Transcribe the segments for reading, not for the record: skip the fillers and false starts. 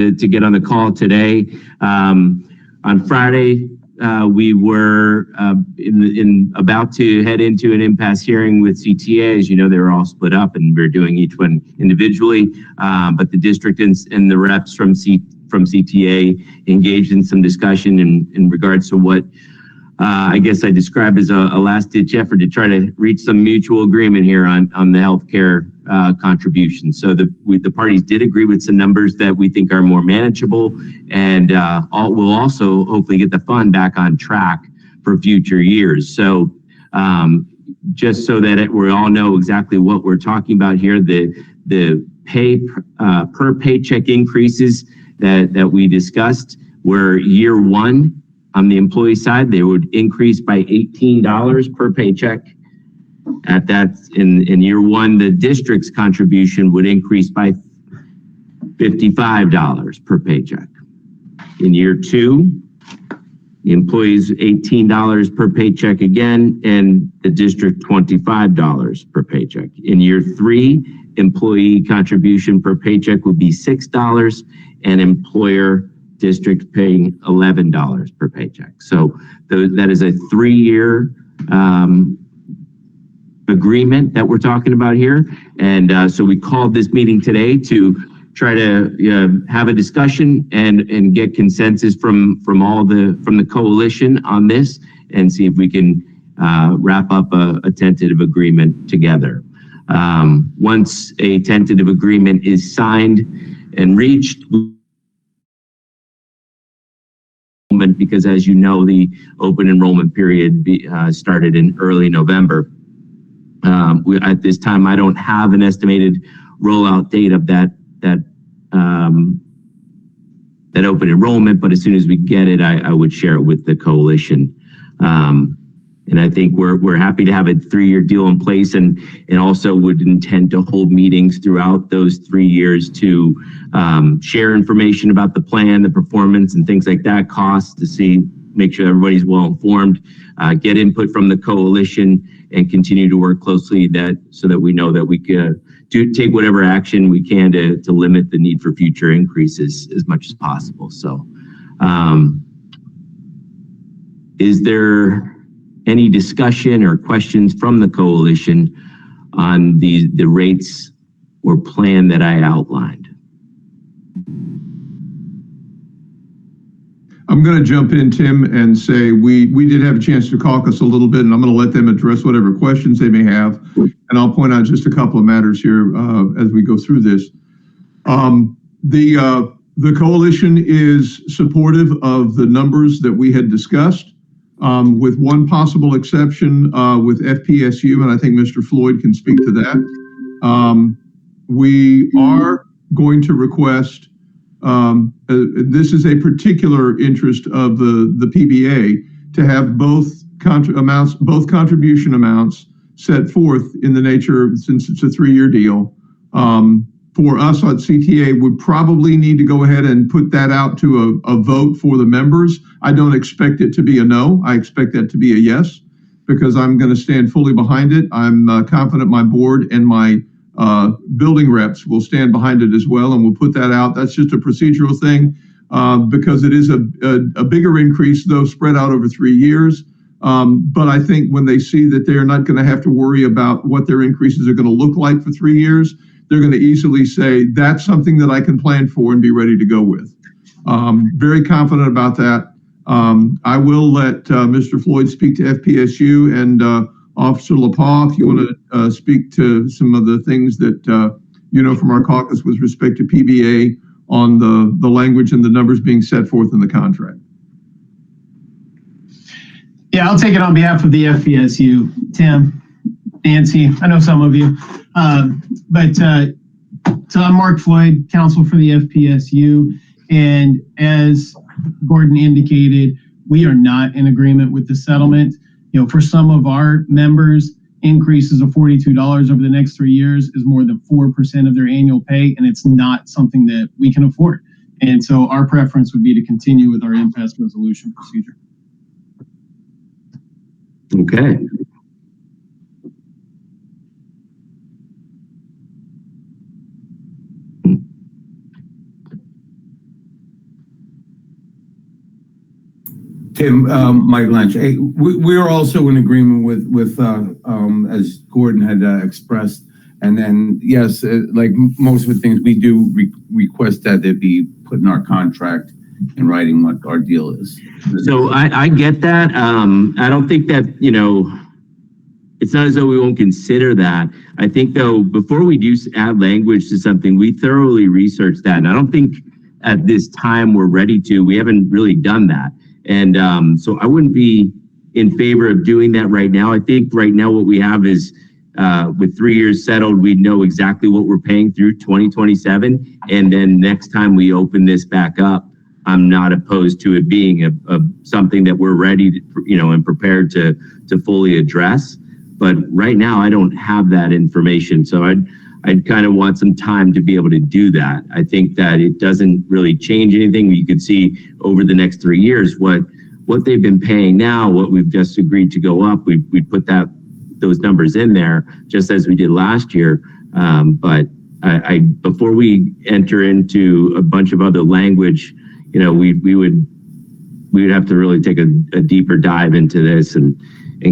to get on the call today. On Friday, we were about to head into an impasse hearing with CTA. As you know, they were all split up, and we're doing each one individually. But the district and the reps from CTA engaged in some discussion in regards to what I guess I describe as a last-ditch effort to try to reach some mutual agreement here on the healthcare contribution. So the parties did agree with some numbers that we think are more manageable, and we'll also hopefully get the fund back on track for future years. So just so that we all know exactly what we're talking about here, the pay per paycheck increases that we discussed were year one. On the employee side, they would increase by $18 per paycheck. At that, in year one, the district's contribution would increase by $55 per paycheck. In year two, the employees $18 per paycheck again, and the district $25 per paycheck. In year three, employee contribution per paycheck would be $6, and employer district paying $11 per paycheck. So that is a 3-year agreement that we're talking about here. And so we called this meeting today to try to have a discussion and get consensus from the coalition on this, and see if we can wrap up a tentative agreement together. Once a tentative agreement is signed and reached, because as you know, the open enrollment period started in early November. At this time, I don't have an estimated rollout date of that open enrollment, but as soon as we get it, I would share it with the coalition. And I think we're happy to have a 3-year deal in place, and also would intend to hold meetings throughout those 3 years to share information about the plan, the performance, and things like that, costs, to make sure everybody's well informed, get input from the coalition, and continue to work closely so that we know that we can take whatever action we can to limit the need for future increases as much as possible. So is there any discussion or questions from the coalition on the rates or plan that I outlined? I'm going to jump in, Tim, and say we did have a chance to caucus a little bit, and I'm going to let them address whatever questions they may have, and I'll point out just a couple of matters here as we go through this. The coalition is supportive of the numbers that we had discussed, with one possible exception with FPSU, and I think Mr. Floyd can speak to that. We are going to request, this is a particular interest of the PBA, to have both contribution amounts set forth in the nature, since it's a 3-year deal. For us at CTA, would probably need to go ahead and put that out to a vote for the members. I don't expect it to be a no. I expect that to be a yes, because I'm going to stand fully behind it. I'm confident my board and my building reps will stand behind it as well, and we'll put that out. That's just a procedural thing, because it is a bigger increase, though spread out over 3 years. But I think when they see that they're not going to have to worry about what their increases are going to look like for 3 years, they're going to easily say, that's something that I can plan for and be ready to go with. Very confident about that. I will let Mr. Floyd speak to FPSU, and Officer LaPaw, if you want to speak to some of the things that you know from our caucus with respect to PBA on the language and the numbers being set forth in the contract. Yeah, I'll take it on behalf of the FPSU. Tim, Nancy, I know some of you. So I'm Mark Floyd, counsel for the FPSU, and as Gordon indicated, we are not in agreement with the settlement. You know, for some of our members, increases of $42 over the next 3 years is more than 4% of their annual pay, and it's not something that we can afford. And so our preference would be to continue with our impasse resolution procedure. Okay. Tim, Mike Lynch. Hey, we are also in agreement with as Gordon had expressed. And then, yes, like most of the things, we do request that it be put in our contract in writing what our deal is. So I get that. I don't think that, it's not as though we won't consider that. I think, though, before we do add language to something, we thoroughly research that. And I don't think at this time we're ready to. We haven't really done that. And so I wouldn't be in favor of doing that right now. I think right now what we have is with 3 years settled, we know exactly what we're paying through 2027. And then next time we open this back up, I'm not opposed to it being a something that we're ready to, and prepared to fully address. But right now, I don't have that information. So I'd kind of want some time to be able to do that. I think that it doesn't really change anything. You could see over the next 3 years what they've been paying now, what we've just agreed to go up. We put those numbers in there just as we did last year. But I before we enter into a bunch of other language, we would have to really take a deeper dive into this and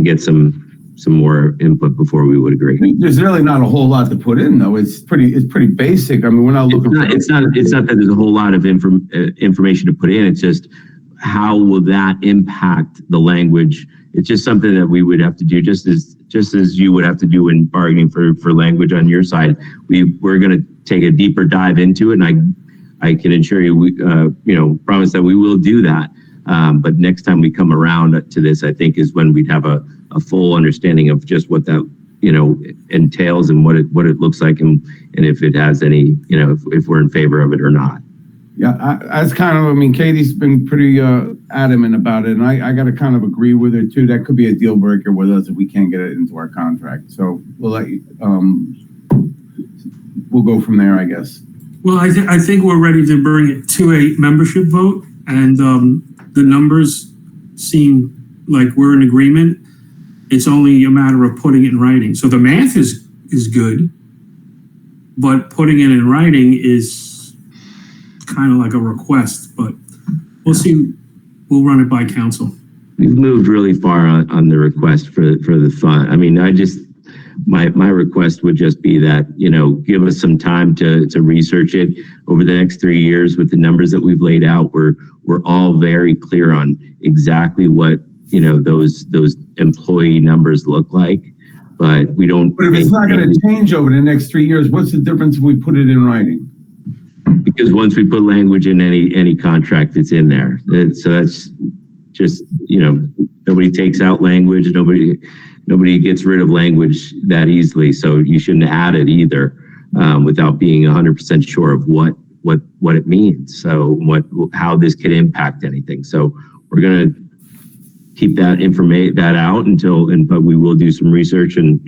get some more input before we would agree. There's really not a whole lot to put in, though. It's pretty basic. I mean, we're not looking. It's not that there's a whole lot of information to put in. It's just how will that impact the language? It's just something that we would have to do, just as you would have to do when bargaining for language on your side. We're going to take a deeper dive into it, and I can assure you, promise that we will do that. But next time we come around to this, I think is when we'd have a full understanding of just what that, entails and what it looks like, and if it has any, if we're in favor of it or not. Yeah, that's kind of, Katie's been pretty adamant about it, and I got to kind of agree with her too. That could be a deal breaker with us if we can't get it into our contract. So we'll let you, we'll go from there, I guess. Well, I think we're ready to bring it to a membership vote, and the numbers seem like we're in agreement. It's only a matter of putting it in writing. So the math is good, but putting it in writing is kind of like a request, but we'll see. We'll run it by council. We've moved really far on the request for the fund. My request would just be that, give us some time to research it over the next 3 years with the numbers that we've laid out. We're all very clear on exactly what, those employee numbers look like, but we don't. But if it's not going to change over the next 3 years, what's the difference if we put it in writing? Because once we put language in any contract, it's in there. So that's just, nobody takes out language. Nobody gets rid of language that easily. So you shouldn't add it either without being 100% sure of what it means. So how this could impact anything. So we're going to keep that out but we will do some research and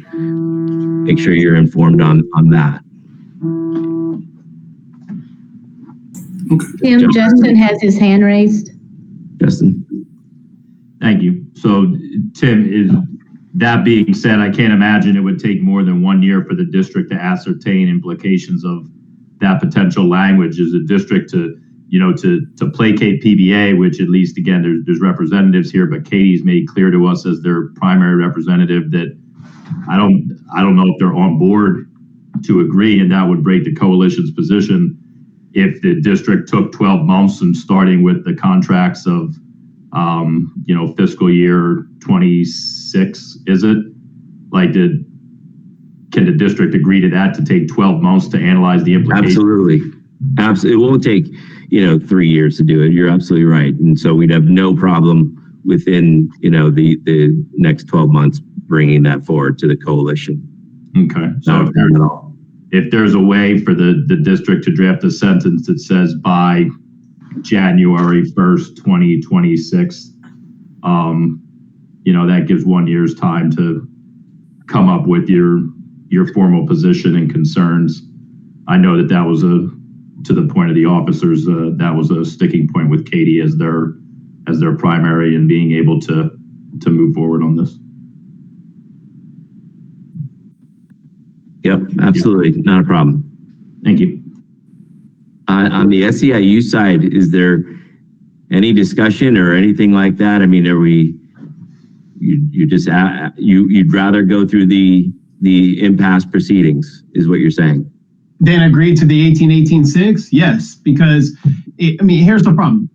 make sure you're informed on that. Okay. Tim, Justin has his hand raised. Justin. Thank you. So, Tim, that being said, I can't imagine it would take more than 1 year for the district to ascertain implications of that potential language. Is the district to placate PBA, which at least, again, there's representatives here, but Katie's made clear to us as their primary representative that I don't know if they're on board to agree, and that would break the coalition's position if the district took 12 months and starting with the contracts of, fiscal year 26, is it? Can the district agree to that, to take 12 months to analyze the implications? Absolutely. It won't take, 3 years to do it. You're absolutely right. And so we'd have no problem within, the next 12 months bringing that forward to the coalition. Okay. So if there's a way for the district to draft a sentence that says by January 1st, 2026, that gives 1 year's time to come up with your formal position and concerns. I know that was to the point of the officers, that was a sticking point with Katie as their primary and being able to move forward on this. Yep, absolutely. Not a problem. Thank you. On the SEIU side, is there Any discussion or anything like that? I mean, are we, you just, you'd rather go through the impasse proceedings is what you're saying? Then agree to the 18-18-6? Yes, because here's the problem.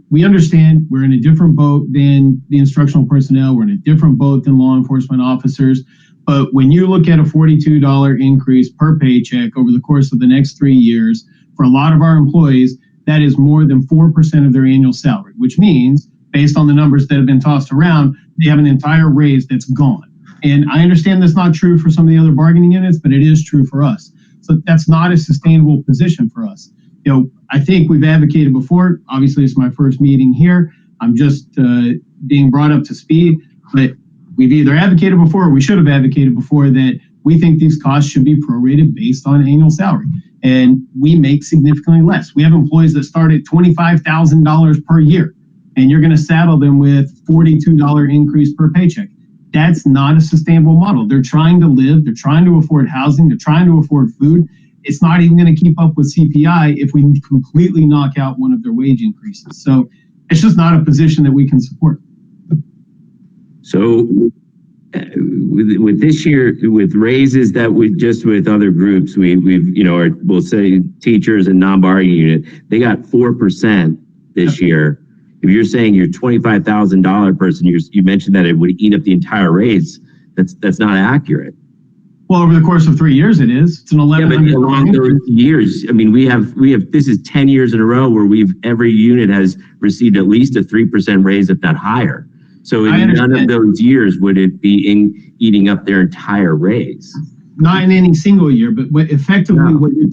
We understand we're in a different boat than the instructional personnel. We're in a different boat than law enforcement officers. But when you look at a $42 increase per paycheck over the course of the next 3 years, for a lot of our employees, that is more than 4% of their annual salary, which means, based on the numbers that have been tossed around, they have an entire raise that's gone. And I understand that's not true for some of the other bargaining units, but it is true for us. So that's not a sustainable position for us. I think we've advocated before. Obviously, it's my first meeting here. I'm just being brought up to speed, but we've either advocated before or we should have advocated before that we think these costs should be prorated based on annual salary. And we make significantly less. We have employees that start at $25,000 per year, and you're going to saddle them with $42 increase per paycheck. That's not a sustainable model. They're trying to live, they're trying to afford housing, they're trying to afford food. It's not even going to keep up with CPI if we completely knock out one of their wage increases. So it's just not a position that we can support. So with this year, with raises that we just with other groups, we've we'll say teachers and non-bargaining unit, they got 4% this year. If you're saying you're $25,000 person, you mentioned that it would eat up the entire raise. That's not accurate. Well, over the course of 3 years, it is. It's an 1100. Yeah, but along those years, I mean, we have. This is 10 years in a row where every unit has received at least a 3% raise, if not higher. So in none of those years would it be eating up their entire raise. Not in any single year, but what you're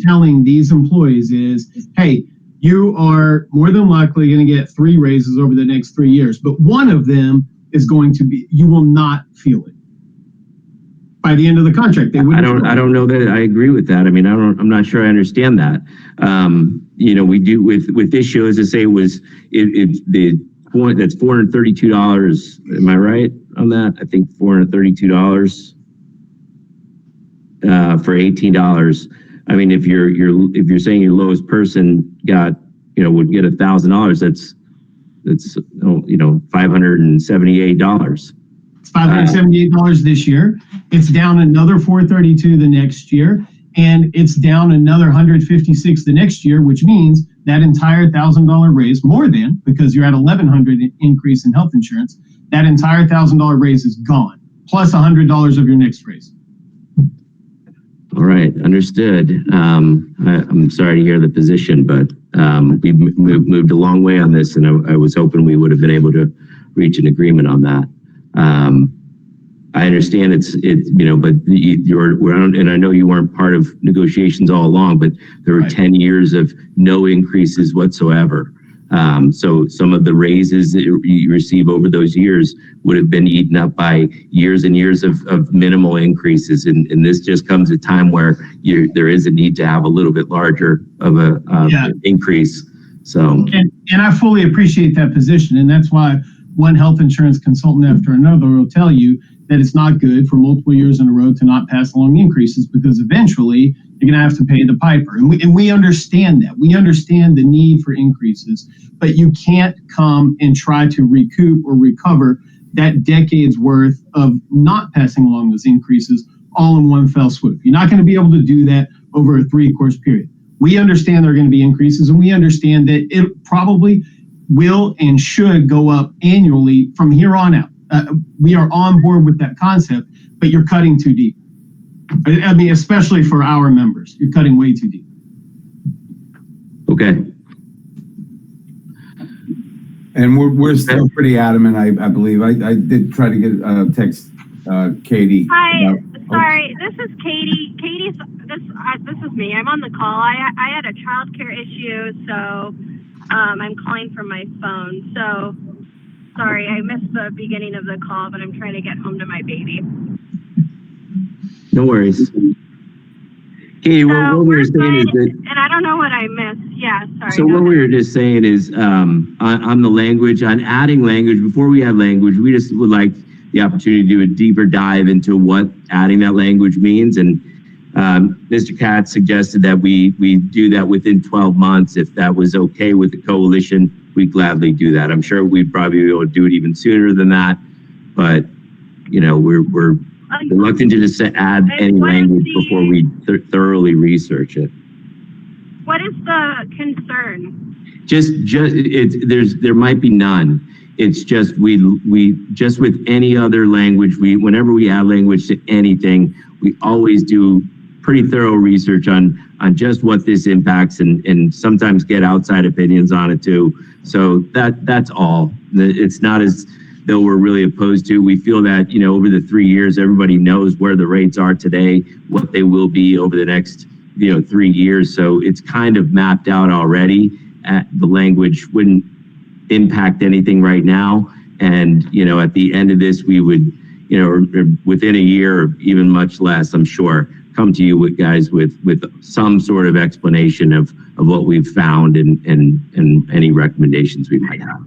telling these employees is, hey, you are more than likely going to get 3 raises over the next 3 years, but one of them is going to be, you will not feel it by the end of the contract. I don't know that I agree with that. I mean, I'm not sure I understand that. We do with this show, as I say, the point that's $432. Am I right on that? I think $432 for $18. I mean, if you're saying your lowest person got, would get $1,000, that's $578. It's $578 this year. It's down another $432 the next year, and it's down another $156 the next year, which means that entire $1,000 raise, more than, because you're at $1,100 increase in health insurance, that entire $1,000 raise is gone, plus $100 of your next raise. All right, understood. I'm sorry to hear the position, but we've moved a long way on this, and I was hoping we would have been able to reach an agreement on that. I understand but and I know you weren't part of negotiations all along, but there were 10 years of no increases whatsoever. So some of the raises that you receive over those years would have been eaten up by years and years of minimal increases. And this just comes at a time where there is a need to have a little bit larger of an increase. So, and I fully appreciate that position. And that's why one health insurance consultant after another will tell you that it's not good for multiple years in a row to not pass along increases, because eventually you're going to have to pay the piper. And we understand that. We understand the need for increases, but you can't come and try to recoup or recover that decade's worth of not passing along those increases all in one fell swoop. You're not going to be able to do that over a 3-course period. We understand there are going to be increases, and we understand that it probably will and should go up annually from here on out. We are on board with that concept, but you're cutting too deep. I mean, especially for our members, you're cutting way too deep. Okay. And we're still pretty adamant, I believe. I did try to get text Katie. Hi, sorry, this is Katie. This is me. I'm on the call. I had a childcare issue, so I'm calling from my phone. So sorry, I missed the beginning of the call, but I'm trying to get home to my baby. No worries. Katie, what we were saying is that, and I don't know what I missed. Yeah, sorry. So what we were just saying is on the language, on adding language, before we add language, we just would like the opportunity to do a deeper dive into what adding that language means. And Mr. Katz suggested that we do that within 12 months if that was okay with the coalition. we'd gladly do that. I'm sure we'd probably be able to do it even sooner than that, but we're reluctant to just add any language before we thoroughly research it. What is the concern? There might be none. It's just we just with any other language, whenever we add language to anything, we always do pretty thorough research on just what this impacts and sometimes get outside opinions on it too. So that's all. It's not as though we're really opposed to. We feel that, over the 3 years, everybody knows where the rates are today, what they will be over the next, 3 years. So it's kind of mapped out already. The language wouldn't impact anything right now. And, at the end of this, we would, or within a year or even much less, I'm sure, come to you with some sort of explanation of what we've found and any recommendations we might have.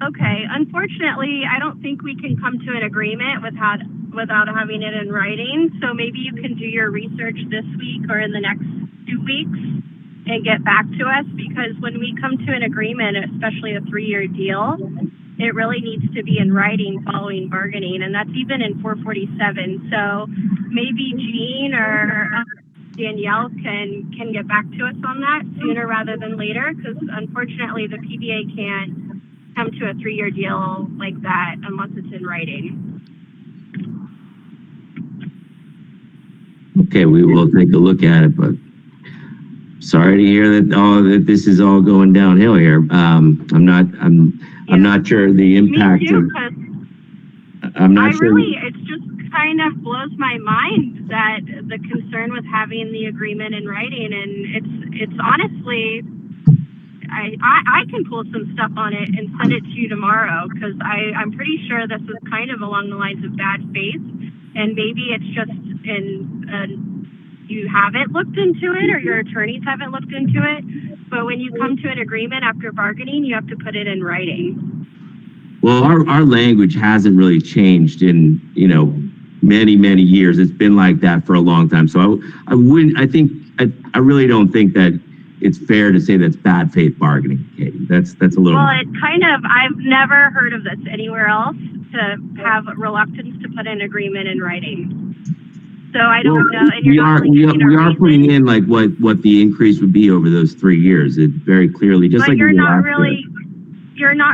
Okay, unfortunately, I don't think we can come to an agreement without having it in writing. So maybe you can do your research this week or in the next 2 weeks and get back to us, because when we come to an agreement, especially a 3-year deal, it really needs to be in writing following bargaining, and that's even in 447. So maybe Jean or Danielle can get back to us on that sooner rather than later, because unfortunately the PBA can't come to a 3-year deal like that unless it's in writing. Okay, we will take a look at it, but sorry to hear that this is all going downhill here. I'm not sure the impact of. I'm not sure. It just kind of blows my mind that the concern with having the agreement in writing, and it's honestly, I can pull some stuff on it and send it to you tomorrow, because I'm pretty sure this is kind of along the lines of bad faith, and maybe it's just you haven't looked into it or your attorneys haven't looked into it. But when you come to an agreement after bargaining, you have to put it in writing. Well, our language hasn't really changed in, many years. It's been like that for a long time. So I really don't think that it's fair to say that's bad faith bargaining, Katie. That's a little. Well, it kind of, I've never heard of this anywhere else, to have reluctance to put an agreement in writing. So I don't know. And we are putting in like what the increase would be over those 3 years. It very clearly, just but like you're not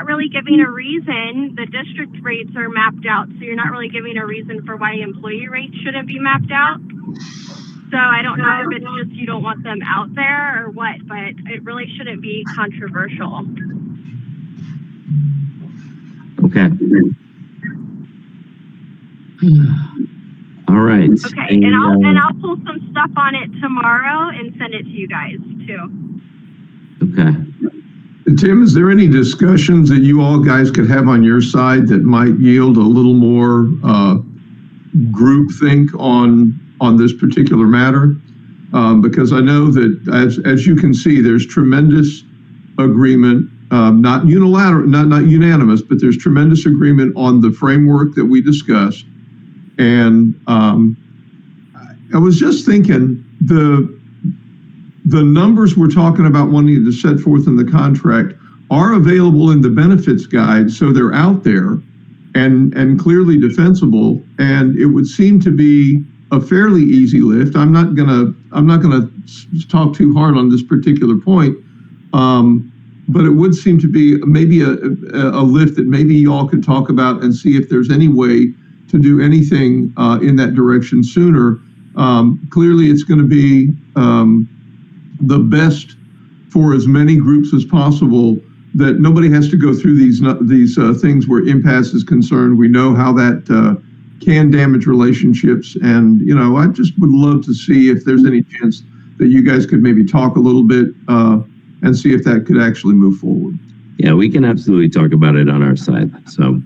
really giving a reason. The district rates are mapped out, so you're not really giving a reason for why employee rates shouldn't be mapped out. So I don't know if it's just you don't want them out there or what, but it really shouldn't be controversial. Okay. All right. Okay, and I'll pull some stuff on it tomorrow and send it to you guys too. Okay. Tim, is there any discussions that you all guys could have on your side that might yield a little more groupthink on this particular matter? Because I know that as you can see, there's tremendous agreement, not unilateral, not unanimous, but there's tremendous agreement on the framework that we discussed. And I was just thinking the numbers we're talking about wanting to set forth in the contract are available in the benefits guide, so they're out there and clearly defensible. And it would seem to be a fairly easy lift. I'm not gonna talk too hard on this particular point, but it would seem to be maybe a lift that maybe y'all could talk about and see if there's any way to do anything in that direction sooner. Clearly, it's going to be the best for as many groups as possible, that nobody has to go through these things where impasse is concerned. We know how that can damage relationships. And, I just would love to see if there's any chance that you guys could maybe talk a little bit and see if that could actually move forward. Yeah, we can absolutely talk about it on our side. So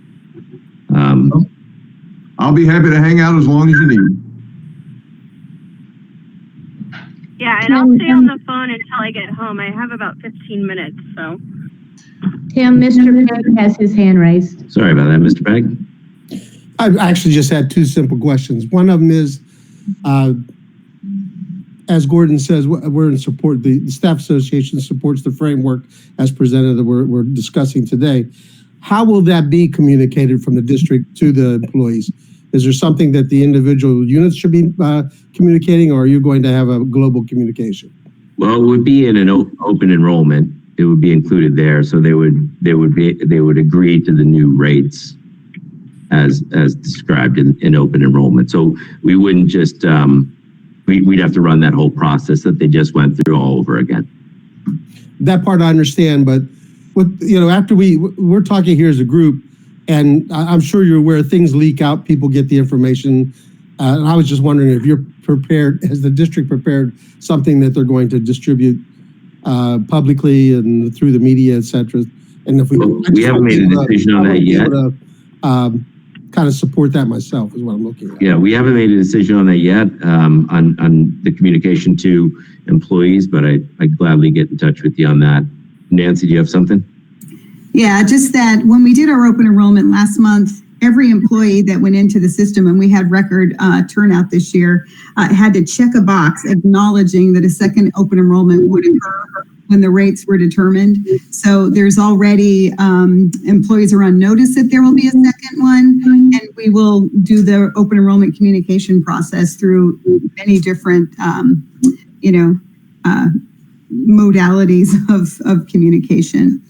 I'll be happy to hang out as long as you need. Yeah, and I'll stay on the phone until I get home. I have about 15 minutes, so. Tim, Mr. Pegg has his hand raised. sorry about that, Mr. Pegg. I actually just had two simple questions. One of them is, as Gordon says, we're in support, the Staff Association supports the framework as presented that we're discussing today. How will that be communicated from the district to the employees? Is there something that the individual units should be communicating, or are you going to have a global communication? Well, it would be in an open enrollment. It would be included there, so they would agree to the new rates as described in open enrollment. So we wouldn't just we'd have to run that whole process that they just went through all over again. That part I understand, but after we're talking here as a group, and I'm sure you're aware things leak out, people get the information. And I was just wondering if you're prepared, has the district prepared something that they're going to distribute publicly and through the media, et cetera? And if we haven't made a decision on that yet. Kind of support that myself is what I'm looking at. Yeah, we haven't made a decision on that yet on the communication to employees, but I'd gladly get in touch with you on that. Nancy, do you have something? Yeah, just that when we did our open enrollment last month, every employee that went into the system, and we had record turnout this year, had to check a box acknowledging that a second open enrollment would occur when the rates were determined. So there's already employees are on notice that there will be a second one, and we will do the open enrollment communication process through many different, modalities of communication.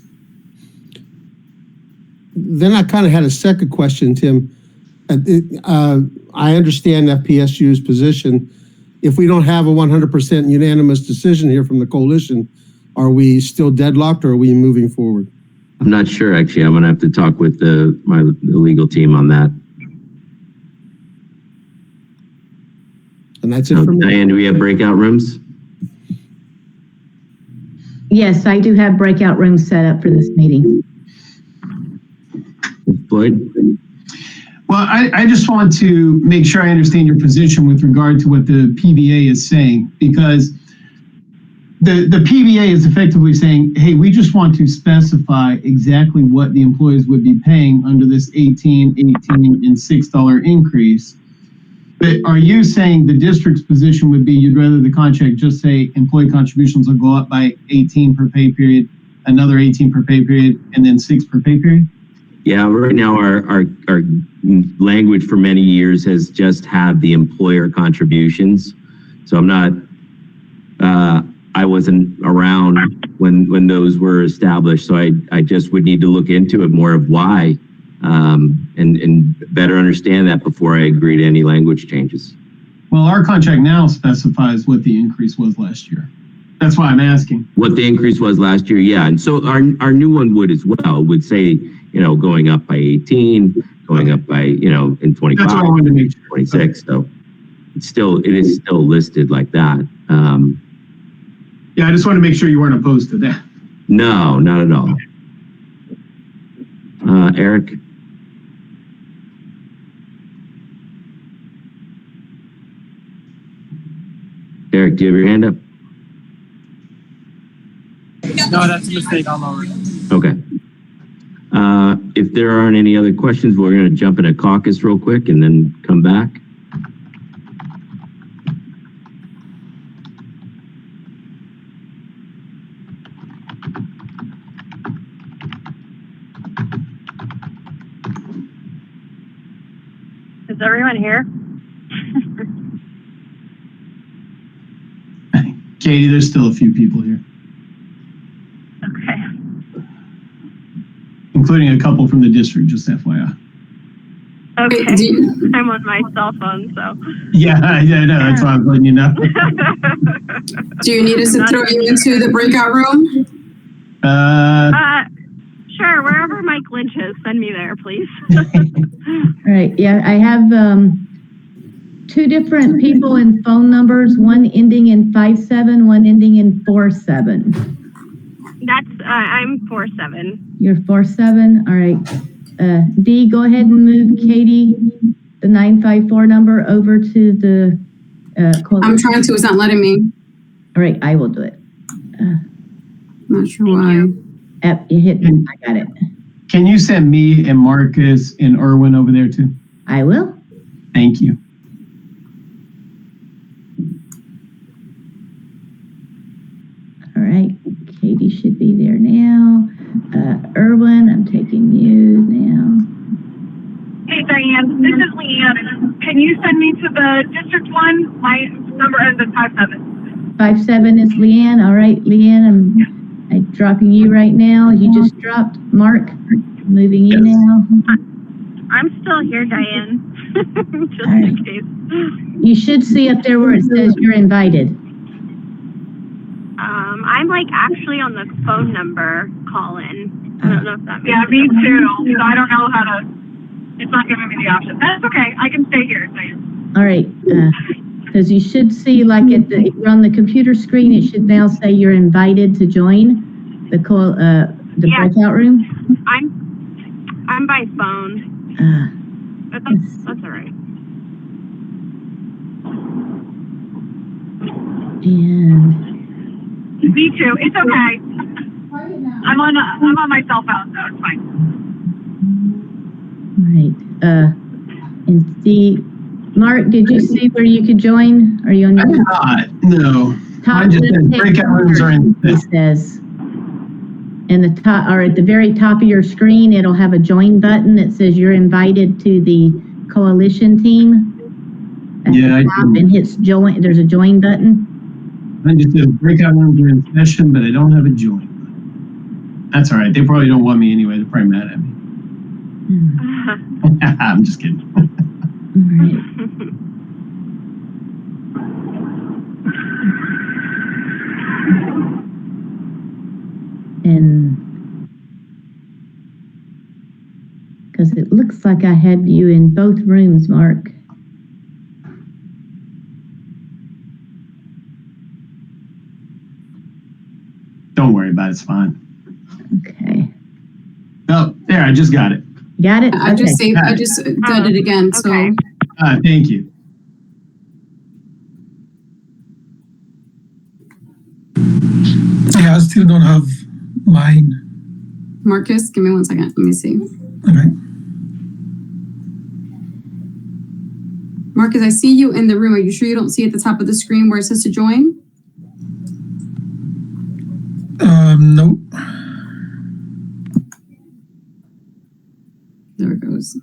Then I kind of had a second question, Tim. I understand FPSU's position. If we don't have a 100% unanimous decision here from the coalition, are we still deadlocked, or are we moving forward? I'm not sure, actually. I'm going to have to talk with the legal team on that. And that's it for me. Diane, do we have breakout rooms? Yes, I do have breakout rooms set up for this meeting. Floyd? Well, I just want to make sure I understand your position with regard to what the PBA is saying, because the PBA is effectively saying, hey, we just want to specify exactly what the employees would be paying under this $18, $18, and $6 increase. But are you saying the district's position would be you'd rather the contract just say employee contributions will go up by 18 per pay period, another 18 per pay period, and then 6 per pay period? Yeah, right now our language for many years has just had the employer contributions. So I'm not, I wasn't around when those were established. So I just would need to look into it more of why and better understand that before I agree to any language changes. Well, our contract now specifies what the increase was last year. That's why I'm asking. What the increase was last year, yeah. And so our new one would as well, would say, going up by 18, going up by, in 25, That's what I wanted to make sure. 26. So it is still listed like that. Yeah, I just want to make sure you weren't opposed to that. No, not at all. Eric? Eric, do you have your hand up? No, that's a mistake. I'll lower it. Okay. If there aren't any other questions, we're going to jump in a caucus real quick and then come back. Is everyone here? Katie, there's still a few people here, Okay. including a couple from the district, just FYI. Okay. I'm on my cell phone, so. Yeah, no, that's why I'm letting you know. Do you need us to throw you into the breakout room? Sure, wherever Mike Lynch is, send me there, please. All right, yeah, I have two different people and phone numbers, one ending in 57, one ending in 47. That's, I'm 47. You're 47, all right. Dee, go ahead and move Katie, the 954 number, over to the I'm trying to, it's not letting me. All right, I will do it. Not sure why. You hit, I got it. Can you send me and Marcus and Erwin over there too? I will. Thank you. Katie should be there now. Erwin, I'm taking you now. Hey, Diane, this is Leanne. Can you send me to the district one? My number ends in 57. 57 is Leanne. All right, Leanne, I'm dropping you right now. You just dropped. Mark, moving you now. I'm still here, Diane. Just All right. in case. You should see up there where it says you're invited. I'm like actually on the phone number call-in. I don't know if that makes me too. So I don't know how to. It's not giving me the option. That's okay. I can stay here, Diane. All right, because you should see like if you're on the computer screen, it should now say you're invited to join the call, the breakout room. I'm by phone. But that's all right. And Me too. It's okay. I'm on my cell phone, so it's fine. right, and see, Mark, did you see where you could join? Are you on? I did not, no. Top Mine just says left-hand breakout rooms are in. corner, it says. In the top, or at the very top of your screen, it'll have a join button that says you're invited to the coalition team. At Yeah, the top, and hits join. There's a join button. I just said breakout rooms are in session, but I don't have a join button. That's all right. They probably don't want me anyway. They're probably mad at me. I'm just kidding. All right. And because it looks like I had you in both rooms, Mark. Don't worry about it. It's fine. Okay. Oh, there. I just got it. Got it? I just Okay. saved, I just did it again, so. Okay. Thank you. Yeah, I still don't have mine. Marcus, give me 1 second. Let me see. Okay. Marcus, I see you in the room. Are you sure you don't see at the top of the screen where it says to join? Nope. There it goes.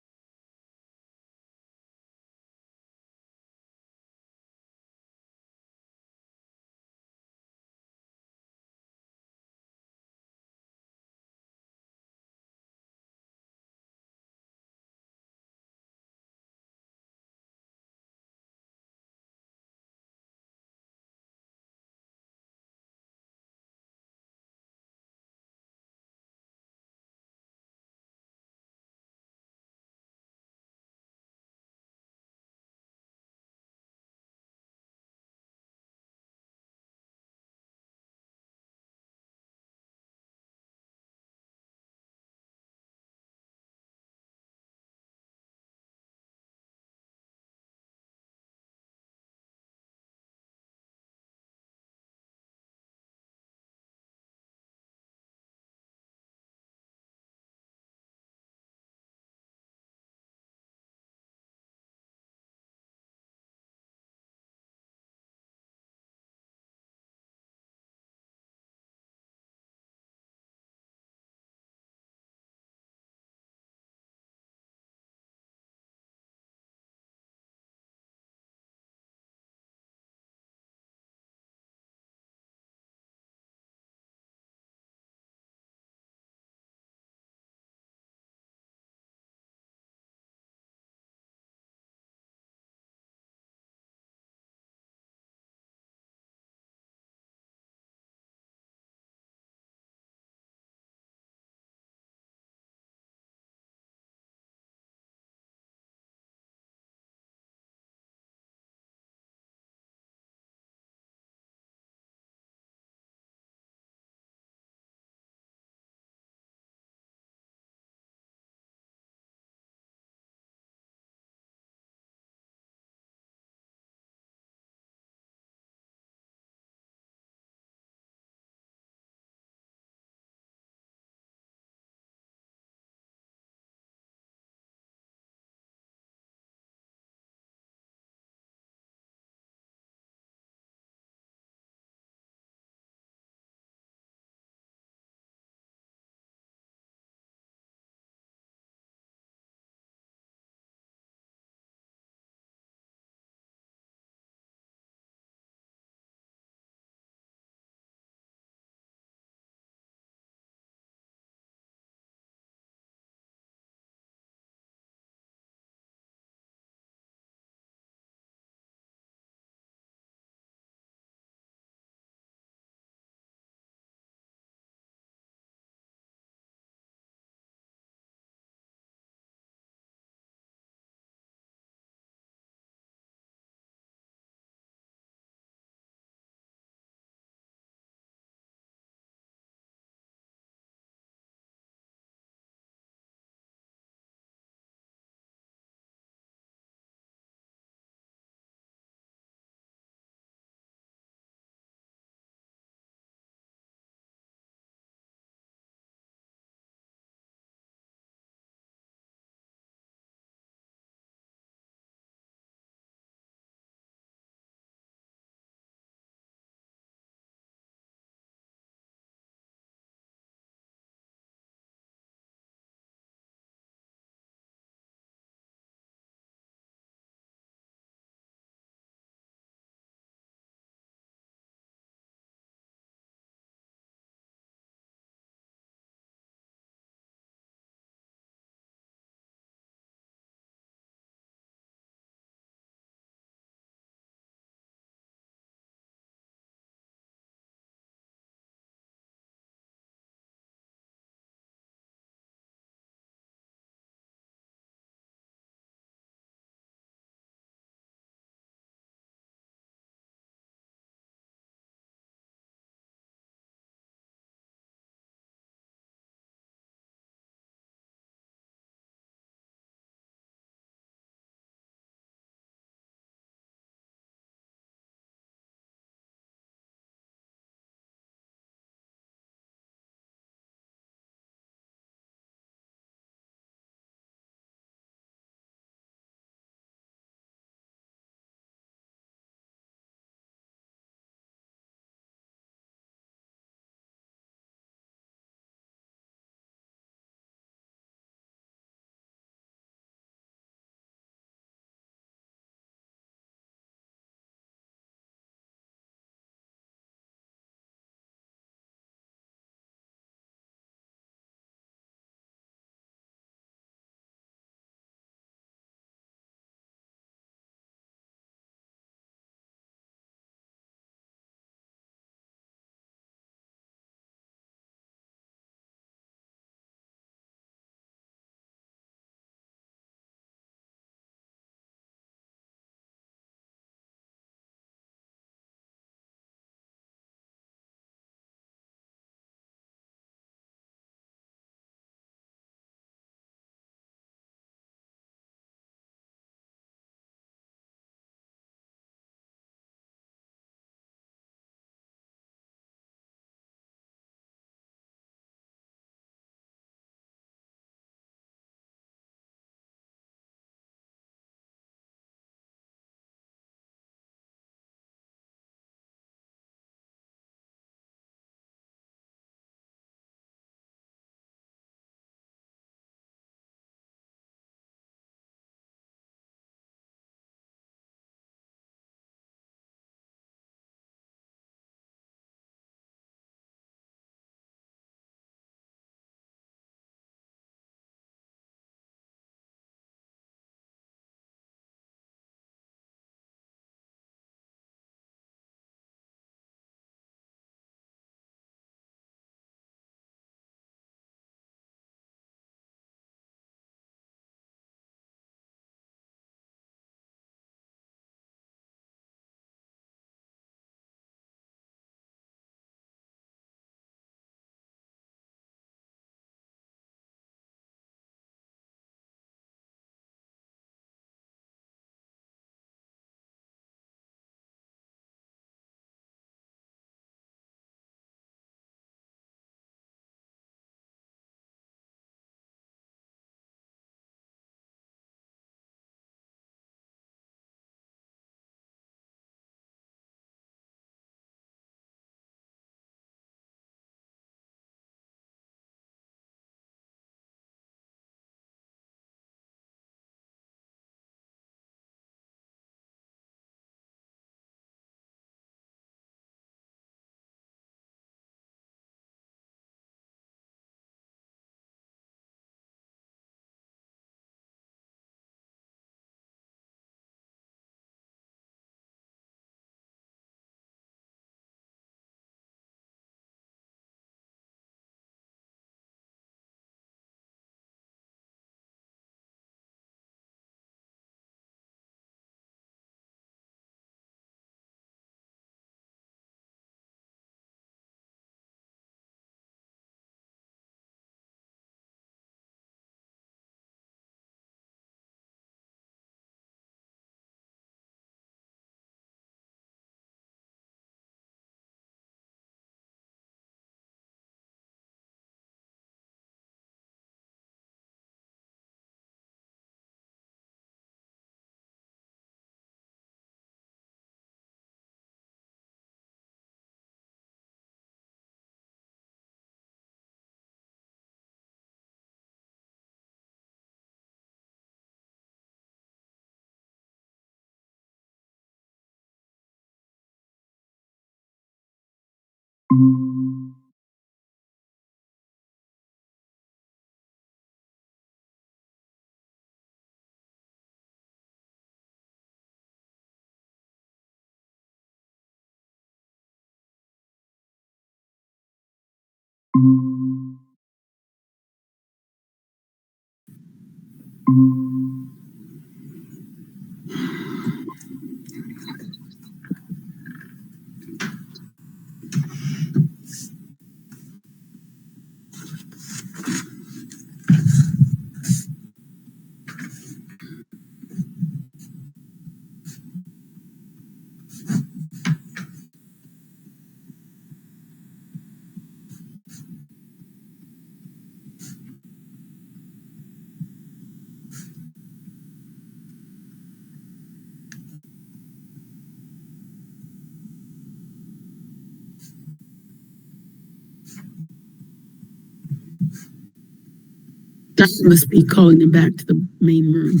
That must be calling them back to the main room.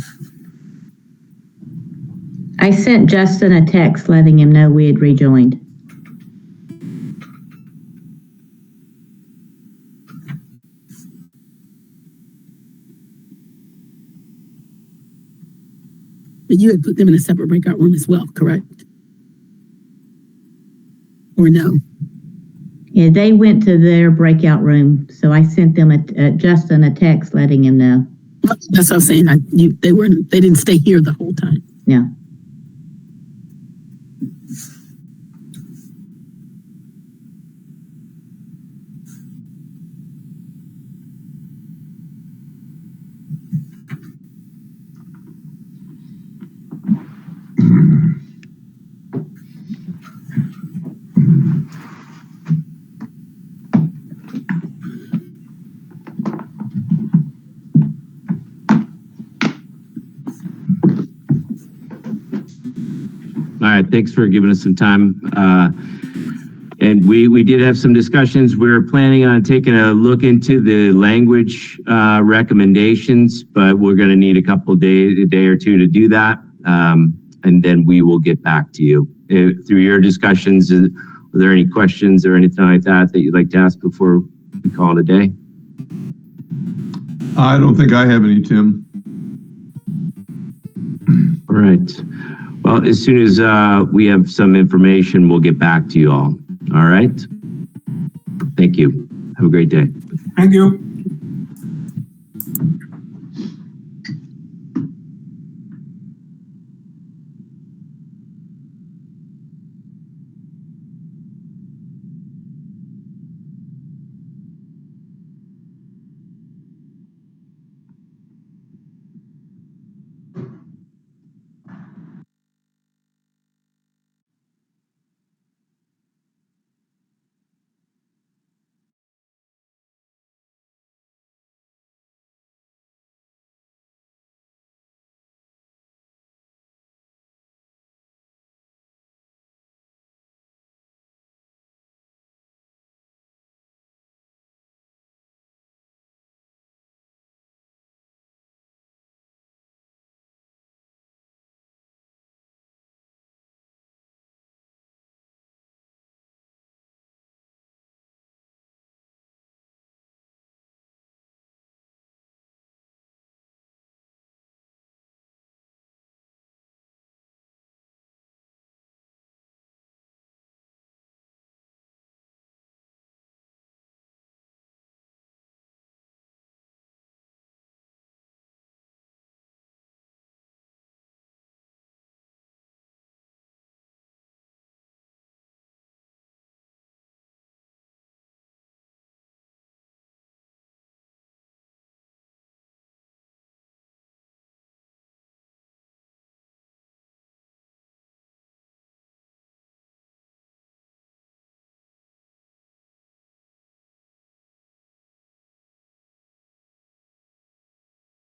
I sent Justin a text letting him know we had rejoined. But you had put them in a separate breakout room as well, correct? Or no? Yeah, they went to their breakout room, so I sent them Justin a text letting him know. That's what I'm saying. They didn't stay here the whole time. Yeah. All right, thanks for giving us some time. And we did have some discussions. We're planning on taking a look into the language recommendations, but we're going to need a day or two to do that. And then we will get back to you. Through your discussions, are there any questions or anything like that you'd like to ask before we call it a day? I don't think I have any, Tim. All right. Well, as soon as we have some information, we'll get back to you all. All right. Thank you. Have a great day. Thank you.